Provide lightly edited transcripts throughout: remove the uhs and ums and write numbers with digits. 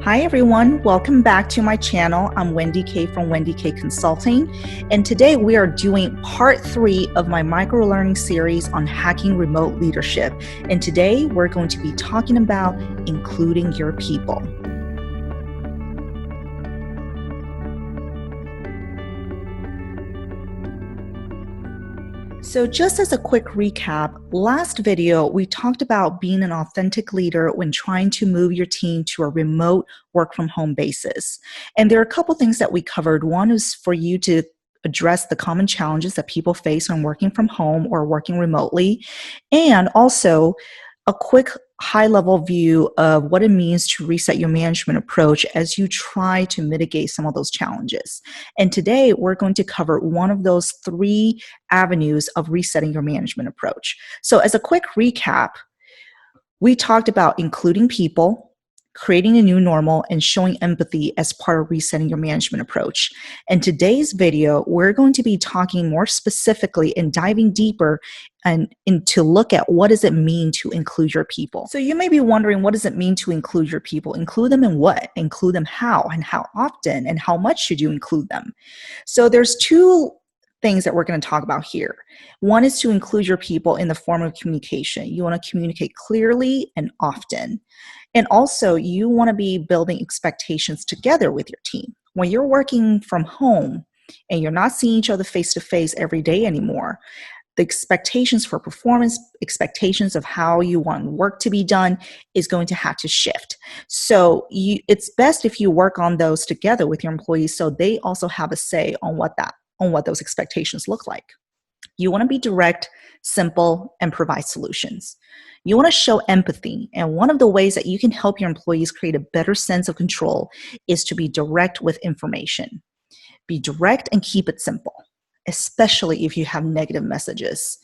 Hi everyone, welcome back to my channel. I'm Wendy K from Wendy K Consulting, and today we are doing part 3 of my microlearning series on hacking remote leadership. And today we're going to be talking about including your people. So just as a quick recap, last video we talked about being an authentic leader when trying to move your team to a remote work from home basis. And there are a couple things that we covered. One is for you to address the common challenges that people face when working from home or working remotely, and also a quick high-level view of what it means to reset your management approach as you try to mitigate some of those challenges. And today we're going to cover one of those 3 avenues of resetting your management approach. So as a quick recap, we talked about including people, creating a new normal, and showing empathy as part of resetting your management approach. In today's video, we're going to be talking more specifically and diving deeper and to look at what does it mean to include your people. So you may be wondering, what does it mean to include your people? Include them in what? Include them how? And how often? And how much should you include them? So there's 2 things that we're going to talk about here. One is to include your people in the form of communication. You want to communicate clearly and often. And also, you want to be building expectations together with your team. When you're working from home and you're not seeing each other face to face every day anymore, the expectations for performance, expectations of how you want work to be done is going to have to shift. So it's best if you work on those together with your employees so they also have a say on what those expectations look like. You want to be direct, simple, and provide solutions. You want to show empathy, and one of the ways that you can help your employees create a better sense of control is to be direct with information. Be direct and keep it simple, especially if you have negative messages.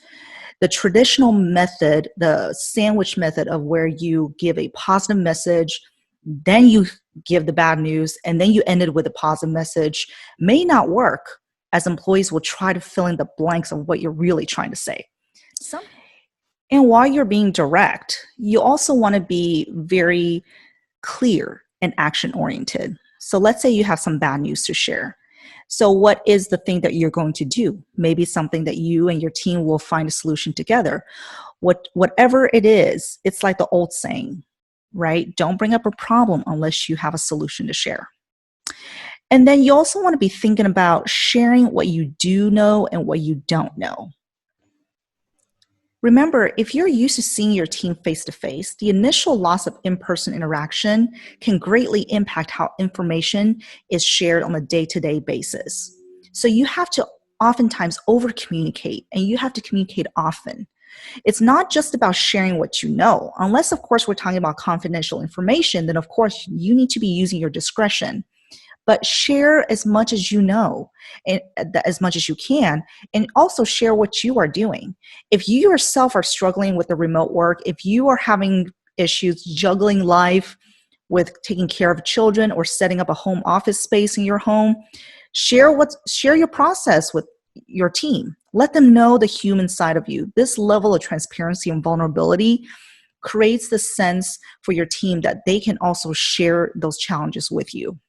The traditional method, the sandwich method of where you give a positive message, then you give the bad news, and then you end it with a positive message may not work, as employees will try to fill in the blanks of what you're really trying to say. And while you're being direct, you also want to be very clear and action-oriented. So let's say you have some bad news to share. So what is the thing that you're going to do? Maybe something that you and your team will find a solution together. Whatever it is, it's like the old saying, right? Don't bring up a problem unless you have a solution to share. And then you also want to be thinking about sharing what you do know and what you don't know. Remember, if you're used to seeing your team face-to-face, the initial loss of in-person interaction can greatly impact how information is shared on a day-to-day basis. So you have to oftentimes over-communicate, and you have to communicate often. It's not just about sharing what you know. Unless, of course, we're talking about confidential information, then, of course, you need to be using your discretion. But share as much as you know, and as much as you can, and also share what you are doing. If you yourself are struggling with the remote work, if you are having issues juggling life with taking care of children or setting up a home office space in your home, share your process with your team. Let them know the human side of you. This level of transparency and vulnerability creates the sense for your team that they can also share those challenges with you.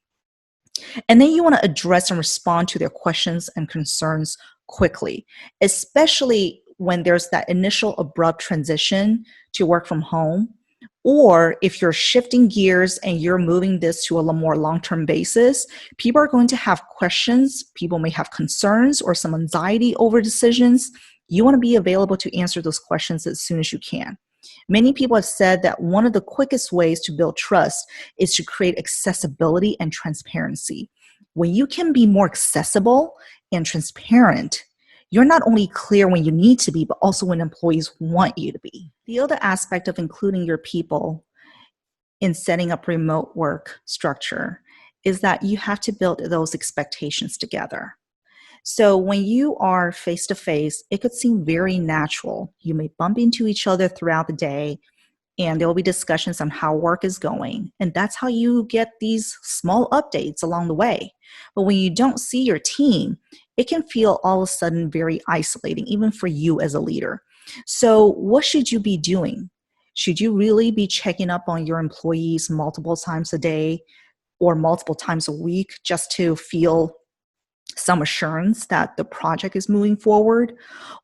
And then you want to address and respond to their questions and concerns quickly, especially when there's that initial abrupt transition to work from home, or if you're shifting gears and you're moving this to a more long-term basis. People are going to have questions, people may have concerns or some anxiety over decisions. You want to be available to answer those questions as soon as you can. Many people have said that one of the quickest ways to build trust is to create accessibility and transparency. When you can be more accessible and transparent, you're not only clear when you need to be, but also when employees want you to be. The other aspect of including your people in setting up remote work structure is that you have to build those expectations together. So when you are face-to-face, it could seem very natural. You may bump into each other throughout the day, and there will be discussions on how work is going. And that's how you get these small updates along the way. But when you don't see your team, it can feel all of a sudden very isolating, even for you as a leader. So what should you be doing? Should you really be checking up on your employees multiple times a day or multiple times a week just to feel some assurance that the project is moving forward?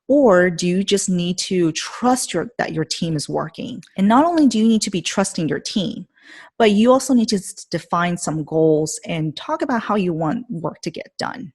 Or do you just need to trust that your team is working? And not only do you need to be trusting your team, but you also need to define some goals and talk about how you want work to get done.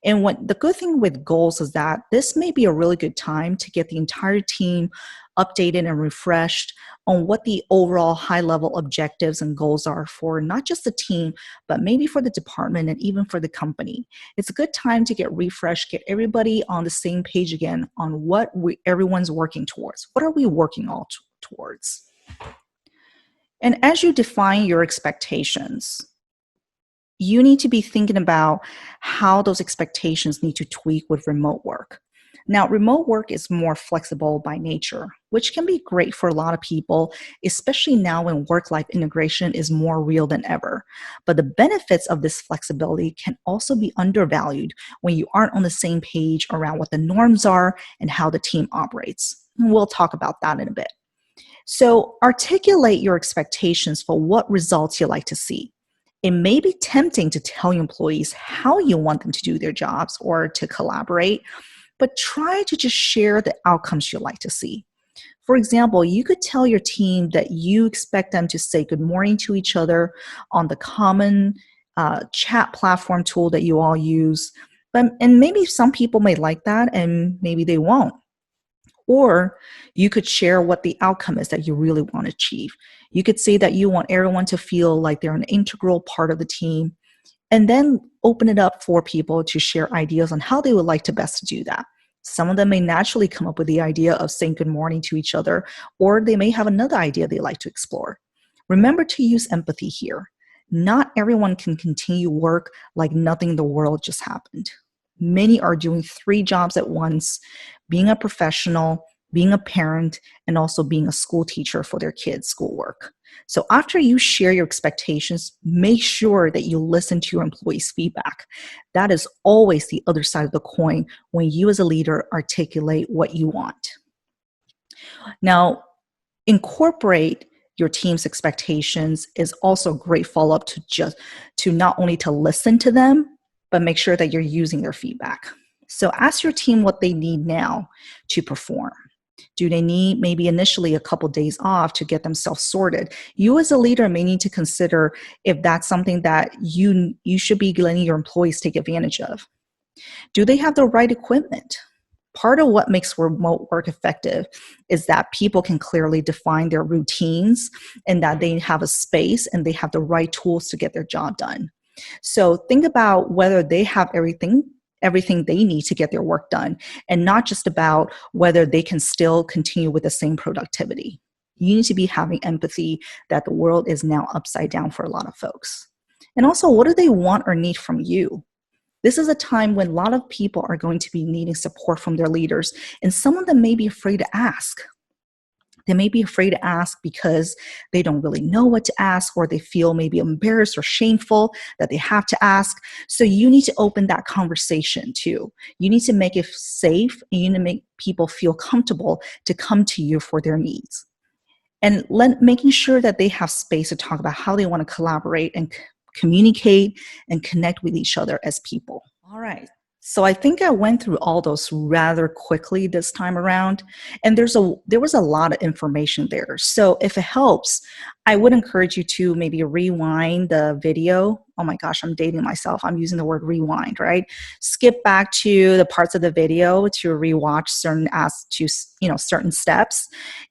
And what the good thing with goals is that this may be a really good time to get the entire team updated and refreshed on what the overall high level objectives and goals are for not just the team, but maybe for the department and even for the company. It's a good time to get refreshed, get everybody on the same page again on what everyone's working towards. What are we working all towards? And as you define your expectations, you need to be thinking about how those expectations need to tweak with remote work. Now, remote work is more flexible by nature, which can be great for a lot of people, especially now when work-life integration is more real than ever. But the benefits of this flexibility can also be undervalued when you aren't on the same page around what the norms are and how the team operates. We'll talk about that in a bit. So articulate your expectations for what results you like to see. It may be tempting to tell your employees how you want them to do their jobs or to collaborate, but try to just share the outcomes you'd like to see. For example, you could tell your team that you expect them to say good morning to each other on the common chat platform tool that you all use. And maybe some people may like that and maybe they won't. Or you could share what the outcome is that you really want to achieve. You could say that you want everyone to feel like they're an integral part of the team, and then open it up for people to share ideas on how they would like to best do that. Some of them may naturally come up with the idea of saying good morning to each other, or they may have another idea they like to explore. Remember to use empathy here. Not everyone can continue work like nothing in the world just happened. Many are doing 3 jobs at once, being a professional, being a parent, and also being a school teacher for their kids' schoolwork. So after you share your expectations, make sure that you listen to your employees' feedback. That is always the other side of the coin when you as a leader articulate what you want. Now, incorporate your team's expectations is also a great follow-up to not only to listen to them, but make sure that you're using their feedback. So ask your team what they need now to perform. Do they need maybe initially a couple days off to get themselves sorted? You as a leader may need to consider if that's something that you should be letting your employees take advantage of. Do they have the right equipment? Part of what makes remote work effective is that people can clearly define their routines and that they have a space and they have the right tools to get their job done. So think about whether they have everything they need to get their work done, and not just about whether they can still continue with the same productivity. You need to be having empathy that the world is now upside down for a lot of folks. And also, what do they want or need from you? This is a time when a lot of people are going to be needing support from their leaders, and some of them may be afraid to ask. They may be afraid to ask because they don't really know what to ask, or they feel maybe embarrassed or shameful that they have to ask. So you need to open that conversation too. You need to make it safe, and you need to make people feel comfortable to come to you for their needs. And making sure that they have space to talk about how they want to collaborate and communicate and connect with each other as people. All right. So I think I went through all those rather quickly this time around, and there was a lot of information there. So if it helps, I would encourage you to maybe rewind the video. Oh my gosh, I'm dating myself. I'm using the word rewind, right? Skip back to the parts of the video to rewatch certain steps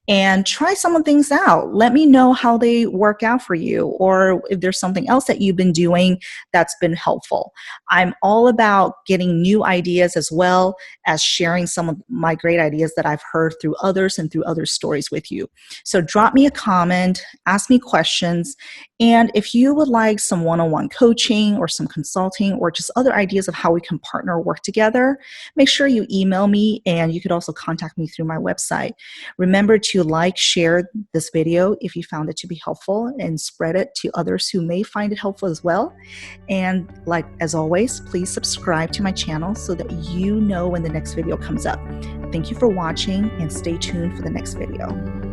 and try some of things out. Let me know how they work out for you, or if there's something else that you've been doing that's been helpful. I'm all about getting new ideas as well as sharing some of my great ideas that I've heard through others and through other stories with you. So drop me a comment, ask me questions, and if you would like some one-on-one coaching or some consulting or just other ideas of how we can partner or work together, make sure you email me, and you could also contact me through my website. Remember to share this video if you found it to be helpful, and spread it to others who may find it helpful as well. And as always, please subscribe to my channel so that you know when the next video comes up. Thank you for watching, and stay tuned for the next video.